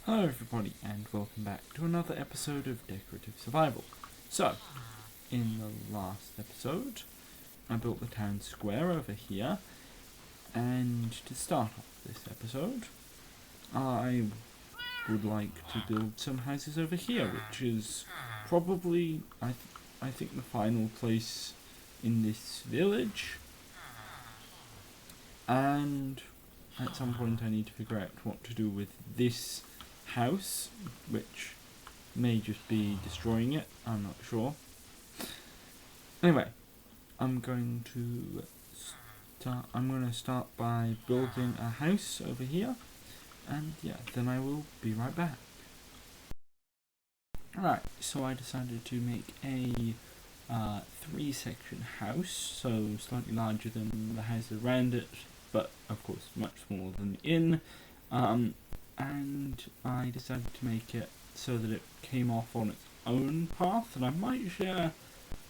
Hello everybody and welcome back to another episode of Decorative Survival. So, in the last episode, I built the town square over here, and to start off this episode, I would like to build some houses over here, which is probably, I think, the final place in this village, and at some point I need to figure out what to do with this house, which may just be destroying it, I'm not sure. Anyway, I'm going to start by building a house over here, and yeah, then I will be right back. Alright, so I decided to make a 3-section house, so slightly larger than the houses around it, but of course much smaller than the inn. And I decided to make it so that it came off on its own path, and I might share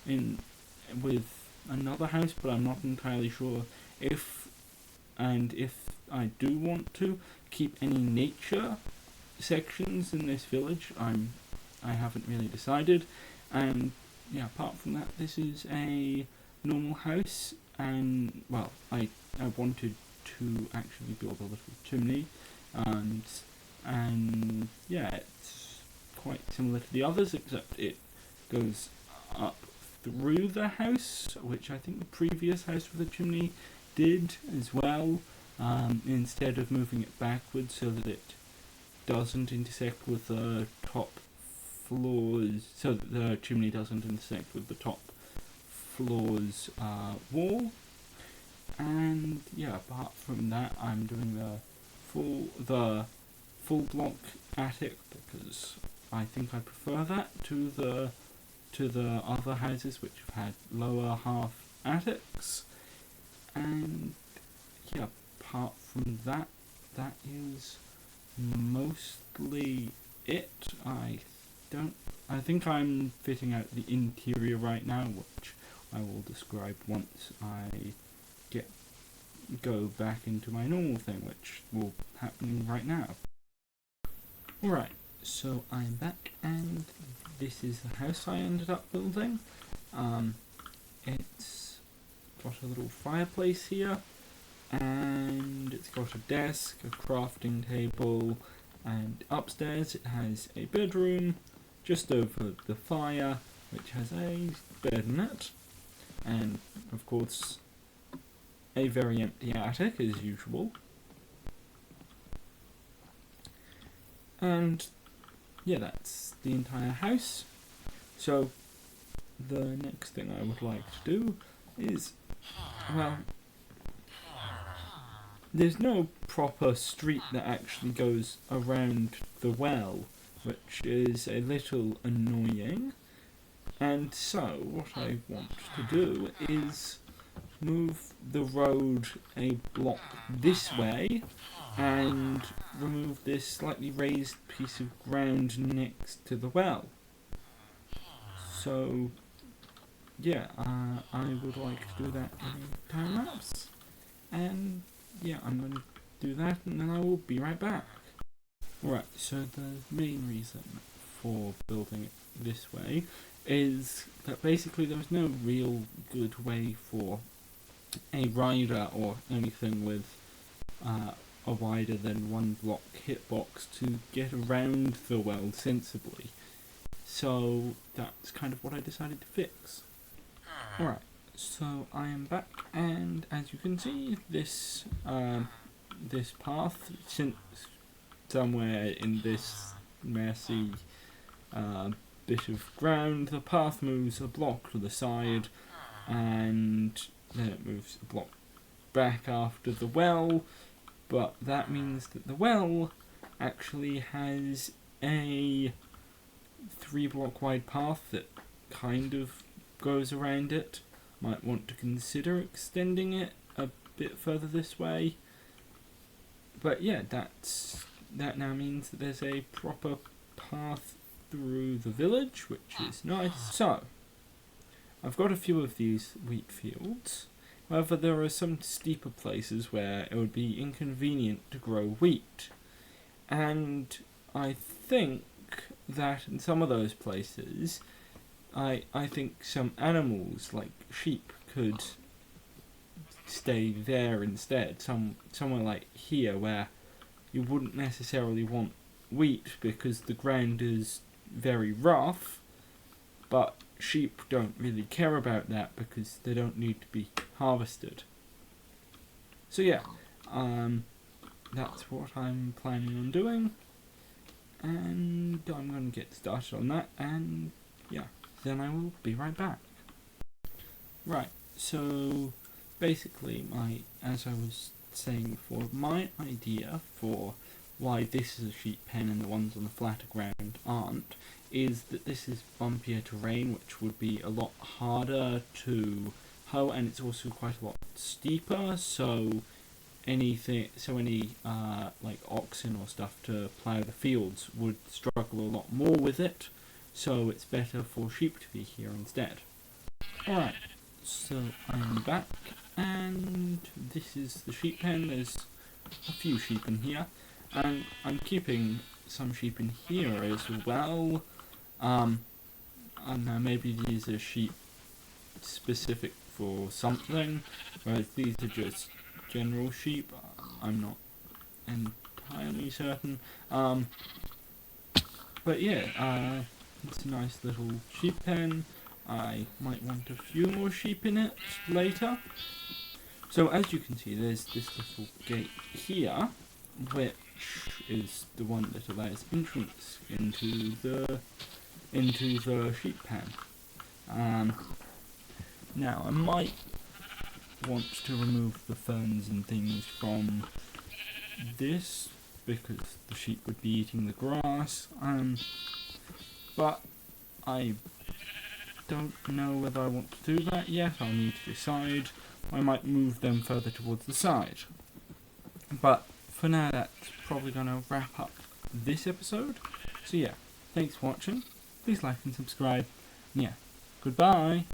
with another house, but I'm not entirely sure if I do want to keep any nature sections in this village. I haven't really decided, and yeah, apart from that, this is a normal house, and well, I wanted to actually build a little chimney, and yeah, it's quite similar to the others, except it goes up through the house, which I think the previous house with the chimney did as well, instead of moving it backwards so that it doesn't intersect with the top floors, so that the chimney doesn't intersect with the top floor's wall. And yeah, apart from that, I'm doing the full block attic because I think I prefer that to the other houses which have had lower half attics. And yeah, apart from that, that is mostly it. I think I'm fitting out the interior right now, which I will describe once I go back into my normal thing, which will happen right now. Alright, so I'm back, and this is the house I ended up building. It's got a little fireplace here, and it's got a desk, a crafting table, and upstairs it has a bedroom just over the fire, which has a bed in it, and of course a very empty attic as usual. And yeah, that's the entire house. So the next thing I would like to do is, well, there's no proper street that actually goes around the well, which is a little annoying. And so what I want to do is move the road a block this way and remove this slightly raised piece of ground next to the well. So yeah, I would like to do that in a time lapse, and yeah, I'm going to do that and then I will be right back. Alright, so the main reason for building it this way is that basically there's no real good way for a rider or anything with a wider than 1 block hitbox to get around the well sensibly. So that's kind of what I decided to fix. Alright, so I am back, and as you can see, this path, since somewhere in this messy bit of ground, the path moves a block to the side, and then it moves a block back after the well, but that means that the well actually has a 3-block wide path that kind of goes around it. Might want to consider extending it a bit further this way. But yeah, that now means that there's a proper path through the village, which is nice. So, I've got a few of these wheat fields. However, there are some steeper places where it would be inconvenient to grow wheat. And I think that in some of those places, I think some animals like sheep could stay there instead. Somewhere like here where you wouldn't necessarily want wheat because the ground is very rough, but sheep don't really care about that because they don't need to be harvested. So yeah, that's what I'm planning on doing, and I'm going to get started on that, and yeah, then I will be right back. Right, so basically, as I was saying before, my idea for why this is a sheep pen and the ones on the flatter ground aren't, is that this is bumpier terrain, which would be a lot harder to hoe, and it's also quite a lot steeper, so any like oxen or stuff to plough the fields would struggle a lot more with it, so it's better for sheep to be here instead. Alright, so I'm back, and this is the sheep pen. There's a few sheep in here, and I'm keeping some sheep in here as well. I don't know, maybe these are sheep specific for something, whereas these are just general sheep. I'm not entirely certain. But yeah, it's a nice little sheep pen. I might want a few more sheep in it later. So as you can see, there's this little gate here, which is the one that allows entrance into the sheep pen. Now I might want to remove the ferns and things from this because the sheep would be eating the grass. But I don't know whether I want to do that yet. I'll need to decide. I might move them further towards the side. But for now, that's probably going to wrap up this episode. So yeah, thanks for watching. Please like and subscribe. Yeah, goodbye.